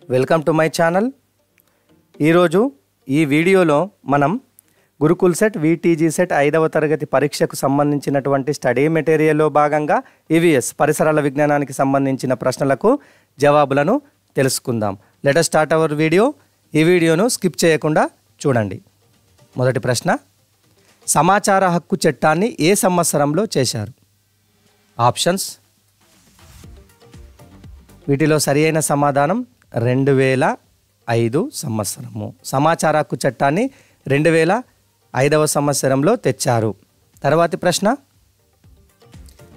Welcome to my channel. ఈరోజు ఈ వీడియోలో మనం గురుకుల్ సెట్ వీటీజీ సెట్ 5వ తరగతి పరీక్షకు సంబంధించినటువంటి స్టడీ మెటీరియల్లో భాగంగా ఈవీఎస్ పరిసరాల విజ్ఞానానికి సంబంధించిన ప్రశ్నలకు జవాబులను తెలుసుకుందాం. Let us start our video. ఈ వీడియోను స్కిప్ చేయకుండా చూడండి. మొదటి ప్రశ్న, సమాచార హక్కు చట్టాన్ని ఏ సంవత్సరంలో చేశారు? ఆప్షన్స్. వీటిలో సరియైన సమాధానం 2005 సంవత్సరము. సమాచార హక్కు చట్టాన్ని 2005వ సంవత్సరంలో తెచ్చారు. తర్వాతి ప్రశ్న,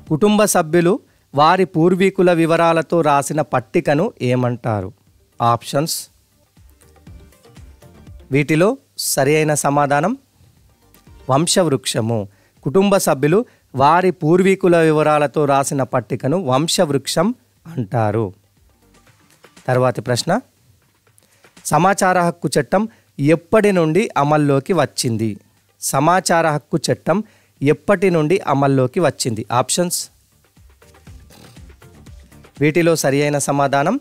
కుటుంబ సభ్యులు వారి పూర్వీకుల వివరాలతో రాసిన పట్టికను ఏమంటారు? ఆప్షన్స్. వీటిలో సరియైన సమాధానం వంశవృక్షము. కుటుంబ సభ్యులు వారి పూర్వీకుల వివరాలతో రాసిన పట్టికను వంశవృక్షం అంటారు. తర్వాతి ప్రశ్న, సమాచార హక్కు చట్టం ఎప్పటి నుండి అమల్లోకి వచ్చింది? సమాచార హక్కు చట్టం ఎప్పటి నుండి అమల్లోకి వచ్చింది? ఆప్షన్స్. వీటిలో సరియైన సమాధానం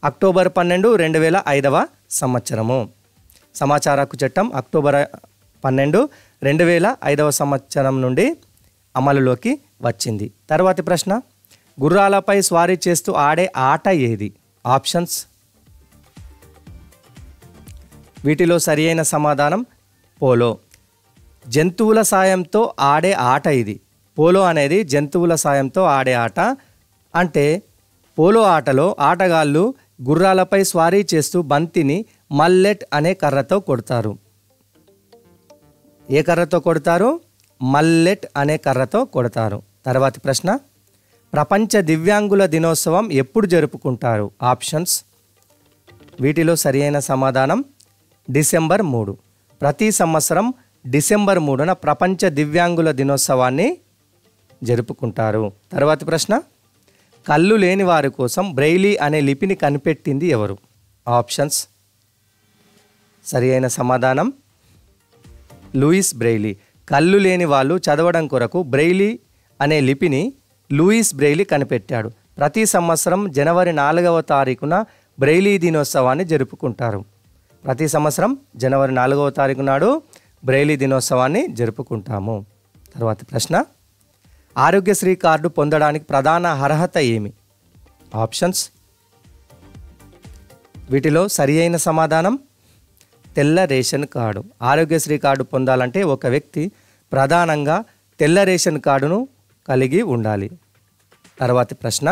అక్టోబర్ 12, 2005వ సంవత్సరము. సమాచార హక్కు చట్టం అక్టోబర్ 12, 2005వ సంవత్సరం నుండి అమలులోకి వచ్చింది. తర్వాతి ప్రశ్న, గుర్రాలపై స్వారీ చేస్తూ ఆడే ఆట ఏది? ఆప్షన్స్. వీటిలో సరియైన సమాధానం పోలో. జంతువుల సాయంతో ఆడే ఆట ఇది. పోలో అనేది జంతువుల సాయంతో ఆడే ఆట. అంటే పోలో ఆటలో ఆటగాళ్ళు గుర్రాలపై స్వారీ చేస్తూ బంతిని మల్లెట్ అనే కర్రతో కొడతారు. ఏ కర్రతో కొడతారు? మల్లెట్ అనే కర్రతో కొడతారు. తర్వాతి ప్రశ్న, ప్రపంచ దివ్యాంగుల దినోత్సవం ఎప్పుడు జరుపుకుంటారు? ఆప్షన్స్. వీటిలో సరియైన సమాధానం డిసెంబర్ 3. ప్రతి సంవత్సరం డిసెంబర్ 3న ప్రపంచ దివ్యాంగుల దినోత్సవాన్ని జరుపుకుంటారు. తర్వాతి ప్రశ్న, కళ్ళు లేని వారి కోసం బ్రెయిలీ అనే లిపిని కనిపెట్టింది ఎవరు? ఆప్షన్స్. సరియైన సమాధానం లూయిస్ బ్రెయిలీ. కళ్ళు లేని వాళ్ళు చదవడం కొరకు బ్రెయిలీ అనే లిపిని లూయిస్ బ్రెయిలీ కనిపెట్టాడు. ప్రతి సంవత్సరం జనవరి 4వ తారీఖున బ్రెయిలీ దినోత్సవాన్ని జరుపుకుంటారు. ప్రతి సంవత్సరం జనవరి 4వ తారీఖు నాడు బ్రెయిలీ దినోత్సవాన్ని జరుపుకుంటాము. తర్వాతి ప్రశ్న, ఆరోగ్యశ్రీ కార్డు పొందడానికి ప్రధాన అర్హత ఏమి? ఆప్షన్స్. వీటిలో సరియైన సమాధానం తెల్ల రేషన్ కార్డు. ఆరోగ్యశ్రీ కార్డు పొందాలంటే ఒక వ్యక్తి ప్రధానంగా తెల్ల రేషన్ కార్డును కలిగి ఉండాలి. తర్వాతి ప్రశ్న,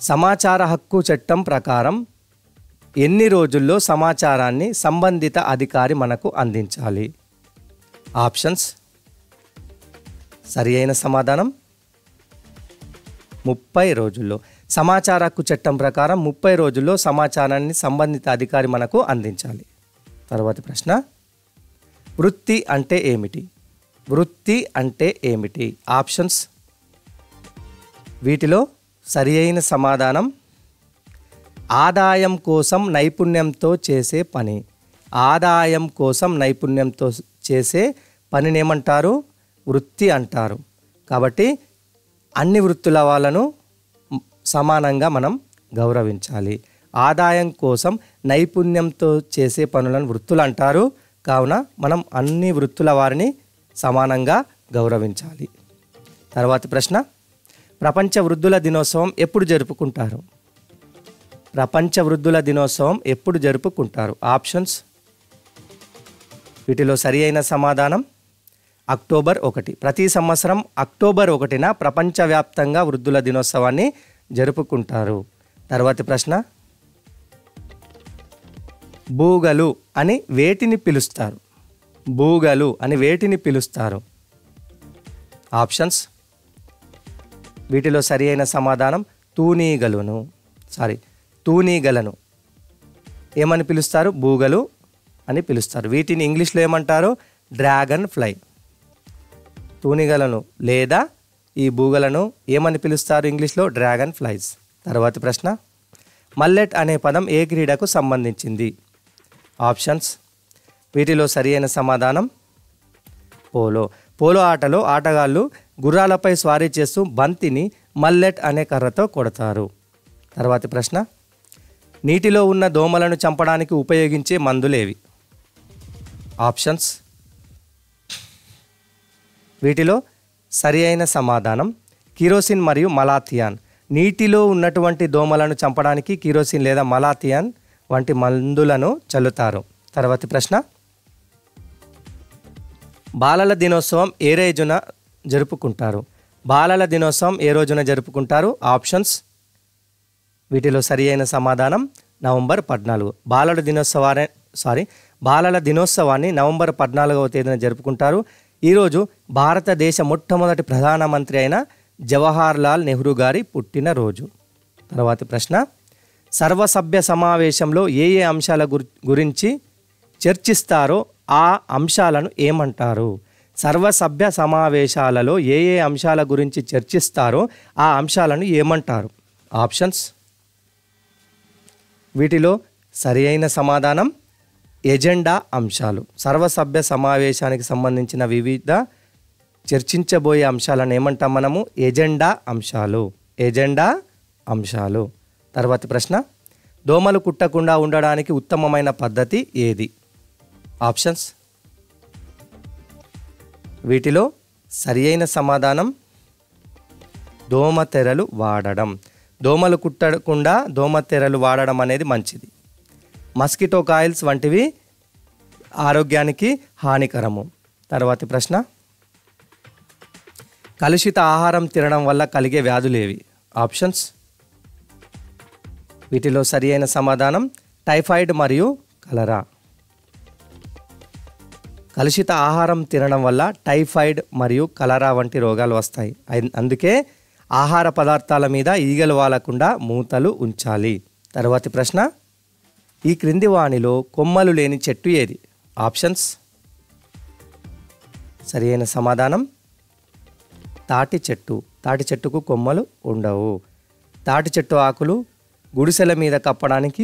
సమాచార హక్కు చట్టం ప్రకారం ఎన్ని రోజుల్లో సమాచారాన్ని సంబంధిత అధికారి మనకు అందించాలి? ఆప్షన్స్. సరియైన సమాధానం 30 రోజుల్లో. సమాచార హక్కు చట్టం ప్రకారం 30 రోజుల్లో సమాచారాన్ని సంబంధిత అధికారి మనకు అందించాలి. తర్వాతి ప్రశ్న, వృత్తి అంటే ఏమిటి? వృత్తి అంటే ఏమిటి? ఆప్షన్స్. వీటిలో సరియైన సమాధానం ఆదాయం కోసం నైపుణ్యంతో చేసే పని. ఆదాయం కోసం నైపుణ్యంతో చేసే పనిని ఏమంటారు? వృత్తి అంటారు. కాబట్టి అన్ని వృత్తుల వాళ్ళను సమానంగా మనం గౌరవించాలి. ఆదాయం కోసం నైపుణ్యంతో చేసే పనులను వృత్తులు అంటారు. కావున మనం అన్ని వృత్తుల వారిని సమానంగా గౌరవించాలి. తర్వాతి ప్రశ్న, ప్రపంచ వృద్ధుల దినోత్సవం ఎప్పుడు జరుపుకుంటారు? ప్రపంచ వృద్ధుల దినోత్సవం ఎప్పుడు జరుపుకుంటారు? ఆప్షన్స్. వీటిలో సరియైన సమాధానం అక్టోబర్ 1. ప్రతి సంవత్సరం అక్టోబర్ 1న ప్రపంచవ్యాప్తంగా వృద్ధుల దినోత్సవాన్ని జరుపుకుంటారు. తర్వాతి ప్రశ్న, బూగలు అని వేటిని పిలుస్తారు? బూగలు అని వేటిని పిలుస్తారు? ఆప్షన్స్. వీటిలో సరియైన సమాధానం తూనీగలను ఏమని పిలుస్తారు? బూగలు అని పిలుస్తారు. వీటిని ఇంగ్లీష్లో ఏమంటారు? Dragon fly. తూనీగలను లేదా ఈ బూగలను ఏమని పిలుస్తారు ఇంగ్లీష్లో? Dragon flies. తర్వాతి ప్రశ్న, మల్లెట్ అనే పదం ఏ క్రీడకు సంబంధించింది? ఆప్షన్స్. వీటిలో సరియైన సమాధానం పోలో. పోలో ఆటలో ఆటగాళ్ళు గుర్రాలపై స్వారీ చేస్తూ బంతిని మల్లెట్ అనే కర్రతో కొడతారు. తర్వాతి ప్రశ్న, నీటిలో ఉన్న దోమలను చంపడానికి ఉపయోగించే మందులేవి? ఆప్షన్స్. వీటిలో సరి అయిన సమాధానం కిరోసిన్ మరియు మలాథియాన్. నీటిలో ఉన్నటువంటి దోమలను చంపడానికి కిరోసిన్ లేదా మలాథియాన్ వంటి మందులను చల్లుతారు. తర్వాతి ప్రశ్న, బాలల దినోత్సవం ఏ రోజున జరుపుకుంటారు? బాలల దినోత్సవం ఏ రోజున జరుపుకుంటారు? ఆప్షన్స్. వీటిలో సరి అయిన సమాధానం నవంబర్ 14. బాలల దినోత్సవాన్ని నవంబర్ 14వ తేదీన జరుపుకుంటారు. ఈరోజు భారతదేశ మొట్టమొదటి ప్రధానమంత్రి అయిన జవహర్లాల్ నెహ్రూ గారి పుట్టినరోజు. తర్వాతి ప్రశ్న, సర్వసభ్య సమావేశంలో ఏ అంశాల గురించి చర్చిస్తారో ఆ అంశాలను ఏమంటారు? సర్వసభ్య సమావేశాలలో ఏ అంశాల గురించి చర్చిస్తారో ఆ అంశాలను ఏమంటారు? ఆప్షన్స్. వీటిలో సరి అయిన సమాధానం ఎజెండా అంశాలు. సర్వసభ్య సమావేశానికి సంబంధించిన వివిధ చర్చించబోయే అంశాలను ఏమంటాం మనము? ఎజెండా అంశాలు. తర్వాతి ప్రశ్న, దోమలు కుట్టకుండా ఉండడానికి ఉత్తమమైన పద్ధతి ఏది? ఆప్షన్స్. వీటిలో సరి అయిన సమాధానం దోమతెరలు వాడడం. దోమలు కుట్టకుండా దోమతెరలు వాడడం అనేది మంచిది. మస్కిటో కాయిల్స్ వంటివి ఆరోగ్యానికి హానికరము. తర్వాతి ప్రశ్న, కలుషిత ఆహారం తినడం వల్ల కలిగే వ్యాధులేవి? ఆప్షన్స్. వీటిలో సరి అయిన సమాధానం టైఫాయిడ్ మరియు కలరా. కలుషిత ఆహారం తినడం వల్ల టైఫాయిడ్ మరియు కలరా వంటి రోగాలు వస్తాయి. అందుకే ఆహార పదార్థాల మీద ఈగలు వాలకుండా మూతలు ఉంచాలి. తర్వాతి ప్రశ్న, ఈ క్రింది వాణిలో కొమ్మలు లేని చెట్టు ఏది? ఆప్షన్స్. సరి అయిన సమాధానం తాటి చెట్టు. తాటి చెట్టుకు కొమ్మలు ఉండవు. తాటి చెట్టు ఆకులు గుడిసెల మీద కప్పడానికి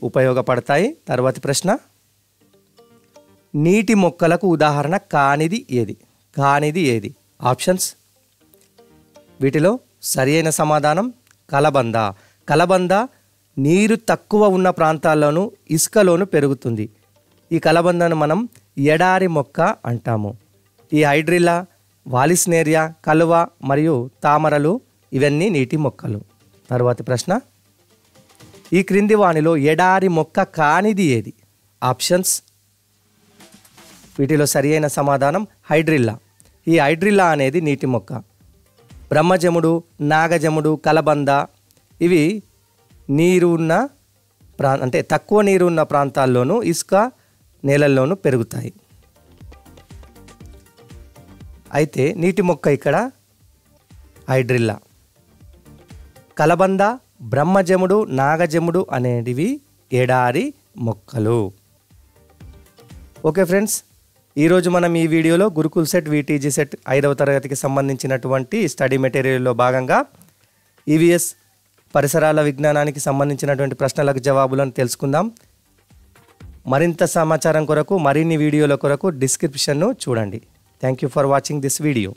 ఉపయోగపడతాయి. తర్వాతి ప్రశ్న, నీటి మొక్కలకు ఉదాహరణ కానిది ఏది? ఆప్షన్స్. వీటిలో సరి అయిన సమాధానం కలబంద నీరు తక్కువ ఉన్న ప్రాంతాల్లోనూ ఇసుకలోనూ పెరుగుతుంది. ఈ కలబందను మనం ఎడారి మొక్క అంటాము. ఈ హైడ్రిల్లా, వాలిస్నేరియా, కలువ మరియు తామరలు ఇవన్నీ నీటి మొక్కలు. తర్వాతి ప్రశ్న, ఈ క్రింది వాణిలో ఎడారి మొక్క కానిది ఏది? ఆప్షన్స్. వీటిలో సరి అయిన సమాధానం హైడ్రిల్లా. ఈ హైడ్రిల్లా అనేది నీటి మొక్క. బ్రహ్మజముడు, నాగజముడు, కలబంద ఇవి తక్కువ నీరు ఉన్న ప్రాంతాల్లోనూ ఇసుక నేలల్లోనూ పెరుగుతాయి. అయితే నీటి మొక్క ఇక్కడ హైడ్రిల్లా. కలబంద, బ్రహ్మజముడు, నాగజముడు అనేటివి ఎడారి మొక్కలు. ఓకే ఫ్రెండ్స్, ఈరోజు మనం ఈ వీడియోలో గురుకుల్ సెట్, వీటీజీ సెట్ 5వ తరగతికి సంబంధించినటువంటి స్టడీ మెటీరియల్లో భాగంగా ఈవీఎస్ పరిసరాల విజ్ఞానానికి సంబంధించినటువంటి ప్రశ్నలకు జవాబులను తెలుసుకుందాం. మరింత సమాచారం కొరకు, మరిన్ని వీడియోల కొరకు డిస్క్రిప్షన్ను చూడండి. Thank you for watching this video.